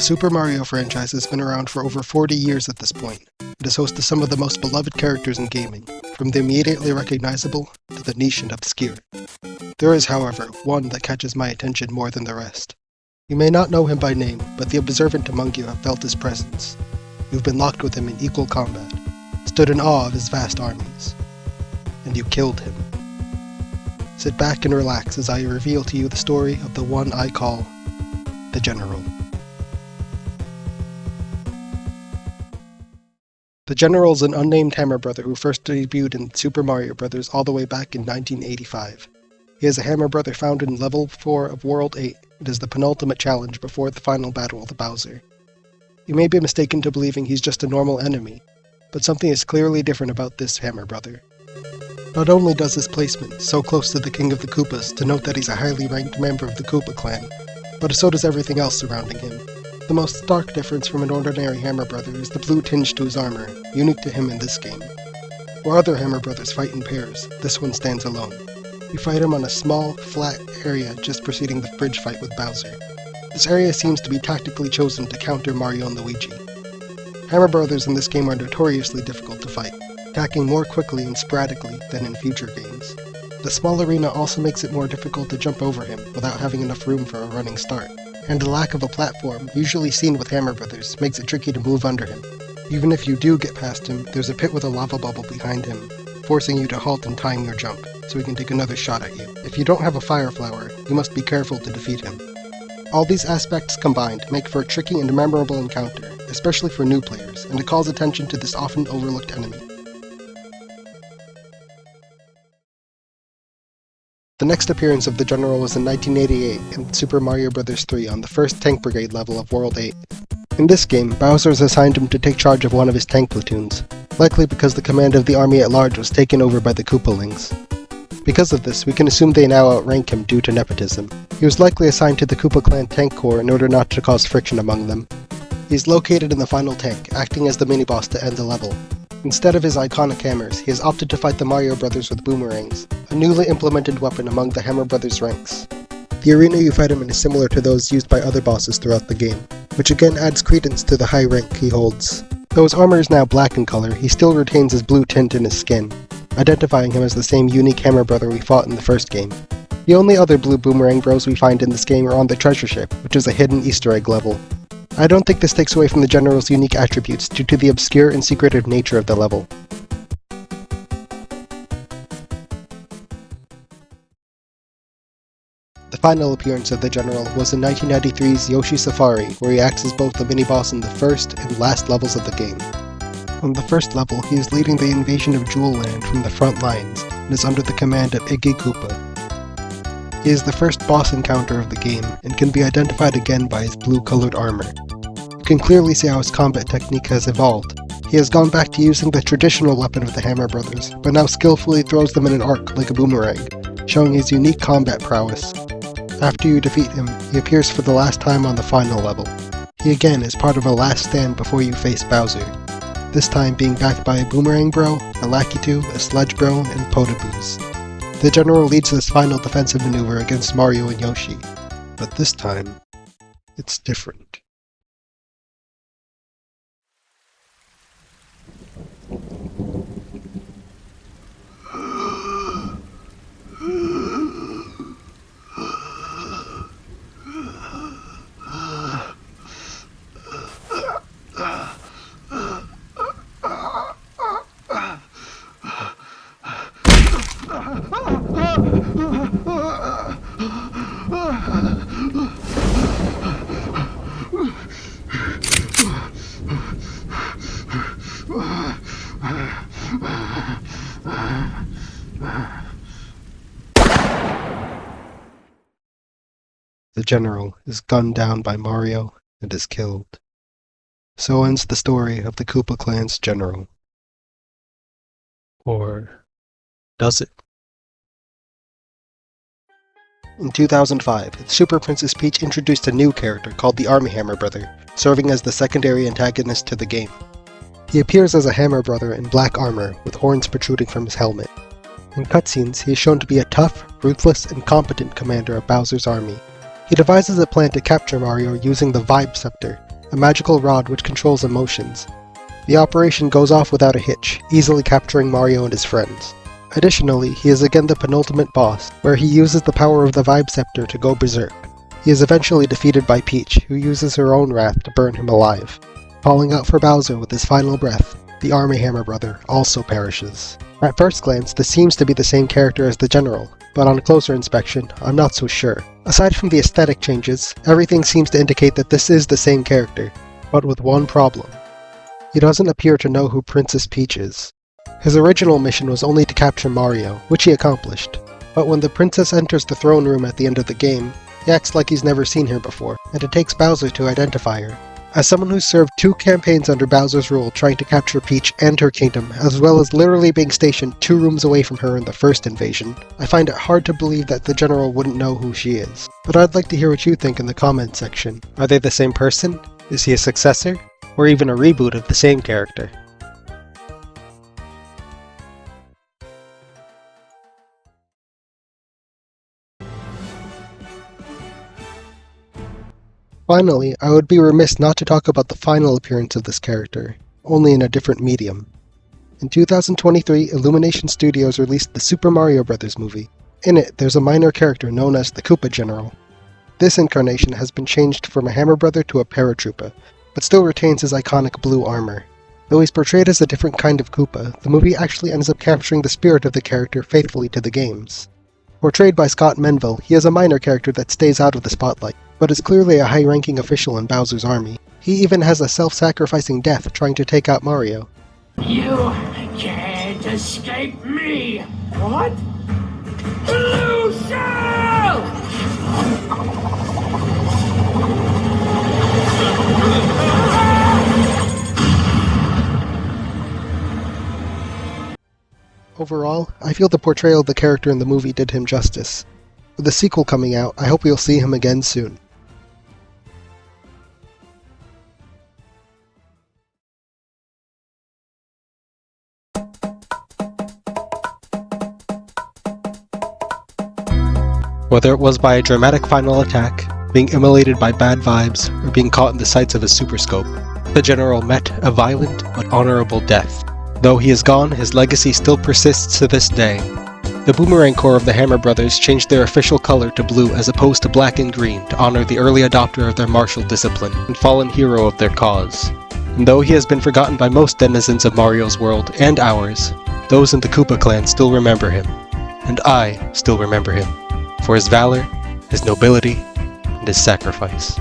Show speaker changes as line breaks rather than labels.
Super Mario franchise has been around for over 40 years at this point. It is host to some of the most beloved characters in gaming, from the immediately recognizable to the niche and obscure. There is, however, one that catches my attention more than the rest. You may not know him by name, but the observant among you have felt his presence. You've been locked with him in equal combat, stood in awe of his vast armies, and you killed him. Sit back and relax as I reveal to you the story of the one I call the General. The General is an unnamed hammer brother who first debuted in Super Mario Bros. All the way back in 1985. He is a hammer brother found in Level 4 of World 8. It is the penultimate challenge before the final battle with Bowser. You may be mistaken to believing he's just a normal enemy, but something is clearly different about this hammer brother. Not only does his placement, so close to the King of the Koopas, denote that he's a highly ranked member of the Koopa clan, but so does everything else surrounding him. The most stark difference from an ordinary hammer brother is the blue tinge to his armor, unique to him in this game. Where other hammer brothers fight in pairs, this one stands alone. You fight him on a small, flat area just preceding the bridge fight with Bowser. This area seems to be tactically chosen to counter Mario and Luigi. Hammer brothers in this game are notoriously difficult to fight, attacking more quickly and sporadically than in future games. The small arena also makes it more difficult to jump over him without having enough room for a running start, and the lack of a platform, usually seen with hammer brothers, makes it tricky to move under him. Even if you do get past him, there's a pit with a lava bubble behind him, forcing you to halt and time your jump, so he can take another shot at you. If you don't have a fire flower, you must be careful to defeat him. All these aspects combined make for a tricky and memorable encounter, especially for new players, and it calls attention to this often overlooked enemy. The next appearance of the General was in 1988 in Super Mario Bros. 3 on the first Tank Brigade level of World 8. In this game, Bowser has assigned him to take charge of one of his tank platoons, likely because the command of the army at large was taken over by the koopalings. Because of this, we can assume they now outrank him due to nepotism. He was likely assigned to the Koopa Clan Tank Corps in order not to cause friction among them. He is located in the final tank, acting as the mini-boss to end the level. Instead of his iconic hammers, he has opted to fight the Mario Brothers with boomerangs, a newly implemented weapon among the Hammer Brothers ranks. The arena you fight him in is similar to those used by other bosses throughout the game, which again adds credence to the high rank he holds. Though his armor is now black in color, he still retains his blue tint in his skin, identifying him as the same unique hammer brother we fought in the first game. The only other blue boomerang bros we find in this game are on the treasure ship, which is a hidden Easter egg level. I don't think this takes away from the General's unique attributes due to the obscure and secretive nature of the level. The final appearance of the General was in 1993's Yoshi Safari, where he acts as both the mini-boss in the first and last levels of the game. On the first level, he is leading the invasion of Jewel Land from the front lines, and is under the command of Iggy Koopa. He is the first boss encounter of the game, and can be identified again by his blue-colored armor. You can clearly see how his combat technique has evolved. He has gone back to using the traditional weapon of the Hammer Brothers, but now skillfully throws them in an arc like a boomerang, showing his unique combat prowess. After you defeat him, he appears for the last time on the final level. He again is part of a last stand before you face Bowser, this time being backed by a Boomerang Bro, a Lakitu, a Sludge Bro, and Potaboos. The General leads this final defensive maneuver against Mario and Yoshi, but this time, it's different. The General is gunned down by Mario and is killed. So ends the story of the Koopa Clan's General. Or does it? In 2005, Super Princess Peach introduced a new character called the Army Hammer Brother, serving as the secondary antagonist to the game. He appears as a Hammer Brother in black armor with horns protruding from his helmet. In cutscenes, he is shown to be a tough, ruthless, and competent commander of Bowser's army. He devises a plan to capture Mario using the Vibe Scepter, a magical rod which controls emotions. The operation goes off without a hitch, easily capturing Mario and his friends. Additionally, he is again the penultimate boss, where he uses the power of the Vibe Scepter to go berserk. He is eventually defeated by Peach, who uses her own wrath to burn him alive. Calling out for Bowser with his final breath, the Army Hammer brother also perishes. At first glance, this seems to be the same character as the General, but on closer inspection, I'm not so sure. Aside from the aesthetic changes, everything seems to indicate that this is the same character, but with one problem. He doesn't appear to know who Princess Peach is. His original mission was only to capture Mario, which he accomplished, but when the princess enters the throne room at the end of the game, he acts like he's never seen her before, and it takes Bowser to identify her. As someone who's served 2 campaigns under Bowser's rule trying to capture Peach and her kingdom, as well as literally being stationed 2 rooms away from her in the first invasion, I find it hard to believe that the General wouldn't know who she is. But I'd like to hear what you think in the comments section. Are they the same person? Is he a successor? Or even a reboot of the same character? Finally, I would be remiss not to talk about the final appearance of this character, only in a different medium. In 2023, Illumination Studios released the Super Mario Bros. Movie. In it, there's a minor character known as the Koopa General. This incarnation has been changed from a Hammer Brother to a Paratroopa, but still retains his iconic blue armor. Though he's portrayed as a different kind of Koopa, the movie actually ends up capturing the spirit of the character faithfully to the games. Portrayed by Scott Menville, he is a minor character that stays out of the spotlight, but is clearly a high-ranking official in Bowser's army. He even has a self-sacrificing death trying to take out Mario.
You can't escape me! What? Blue Shell!
Overall, I feel the portrayal of the character in the movie did him justice. With the sequel coming out, I hope we'll see him again soon. Whether it was by a dramatic final attack, being immolated by bad vibes, or being caught in the sights of a super scope, the General met a violent but honorable death. Though he is gone, his legacy still persists to this day. The Boomerang Corps of the Hammer Brothers changed their official color to blue as opposed to black and green to honor the early adopter of their martial discipline and fallen hero of their cause. And though he has been forgotten by most denizens of Mario's world and ours, those in the Koopa clan still remember him. And I still remember him, for his valor, his nobility, and his sacrifice.